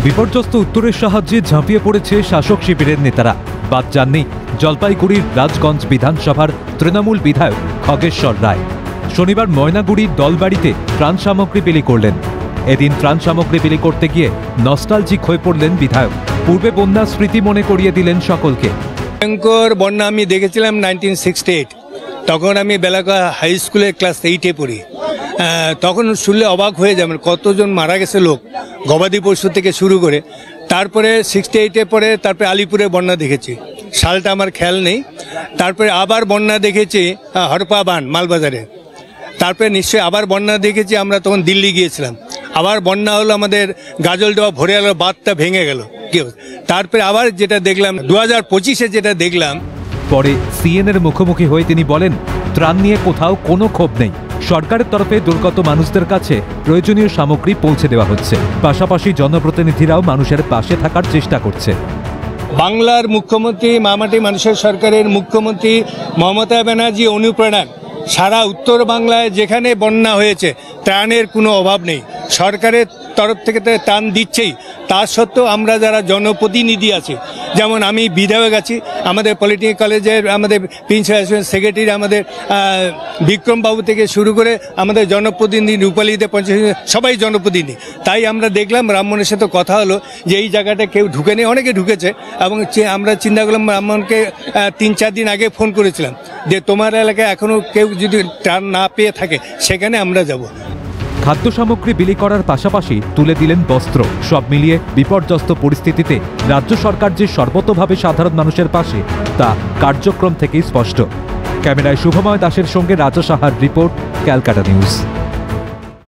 বিপর্যস্ত উত্তরের সাহায্যে ঝাঁপিয়ে পড়েছে শাসক শিবিরের নেতারা। বাদ যাননি জলপাইগুড়ির রাজগঞ্জ বিধানসভার তৃণমূল বিধায়ক খগেশ্বর রায়। শনিবার ময়নাগুড়ির দলবাড়িতে ত্রাণ সামগ্রী বিলি করলেন। এদিন ত্রাণ সামগ্রী বিলি করতে গিয়ে নস্টালজিক হয়ে পড়লেন বিধায়ক। পূর্বে বন্যার স্মৃতি মনে করিয়ে দিলেন সকলকে। ভয়ঙ্কর বন্যা আমি দেখেছিলাম 1968। তখন আমি বেলাকা হাই স্কুলে ক্লাস 8-এ পড়ি। তখন শুনলে অবাক হয়ে যাবেন কতজন মারা গেছে লোক, গবাদি পশু থেকে শুরু করে। তারপরে 68-এ পরে তারপরে আলিপুরে বন্যা দেখেছি, সালটা আমার খেয়াল নেই। তারপরে আবার বন্যা দেখেছি হরপা বান মালবাজারে। তারপরে নিশ্চয়ই আবার বন্যা দেখেছি, আমরা তখন দিল্লি গিয়েছিলাম। আবার বন্যা হলো, আমাদের গাজলডোবা ভরে গেল, বাঁধটা ভেঙে গেল। তারপরে আবার যেটা দেখলাম 2025-এ যেটা দেখলাম। পরে সিএনএর মুখোমুখি হয়ে তিনি বলেন, ত্রাণ নিয়ে কোথাও কোনো ক্ষোভ নেই। সরকারের তরফে দুর্গত মানুষদের কাছে প্রয়োজনীয় সামগ্রী পৌঁছে দেওয়া হচ্ছে। পাশাপাশি জনপ্রতিনিধিরাও মানুষের পাশে থাকার চেষ্টা করছে। বাংলার মুখ্যমন্ত্রী, মামাটি মানুষের সরকারের মুখ্যমন্ত্রী মমতা ব্যানার্জি অনুপ্রেরণা সারা উত্তর বাংলায় যেখানে বন্যা হয়েছে ত্রাণের কোনো অভাব নেই। সরকারের তরফ থেকে তো ত্রাণ দিচ্ছেই, তা সত্ত্বেও আমরা যারা জনপ্রতিনিধি আছি, যেমন আমি বিধায়ক আছি, আমাদের পলিটেকনিক কলেজের আমাদের প্রিন্সিপাল সেক্রেটারি, আমাদের বিক্রমবাবু থেকে শুরু করে আমাদের জনপ্রতিনিধি রূপালীতে পঞ্চায়েত সবাই জনপ্রতিনিধি। তাই আমরা দেখলাম, রামমোহনের সাথে কথা হলো যে এই জায়গাটা কেউ ঢুকেনি, অনেকে ঢুকেছে। এবং আমরা চিন্তা করলাম, রামমোহনকে 3-4 দিন আগে ফোন করেছিলাম যে তোমার এলাকায় এখনও কেউ যদি ত্রাণ না পেয়ে থাকে সেখানে আমরা যাব। খাদ্য সামগ্রী বিলি করার পাশাপাশি তুলে দিলেন বস্ত্র। সব মিলিয়ে বিপর্যস্ত পরিস্থিতিতে রাজ্য সরকার যে সর্বতোভাবে সাধারণ মানুষের পাশে, তা কার্যক্রম থেকেই স্পষ্ট। ক্যামেরায় শুভময় দাসের সঙ্গে রাজা সাহার রিপোর্ট, ক্যালকাটা নিউজ।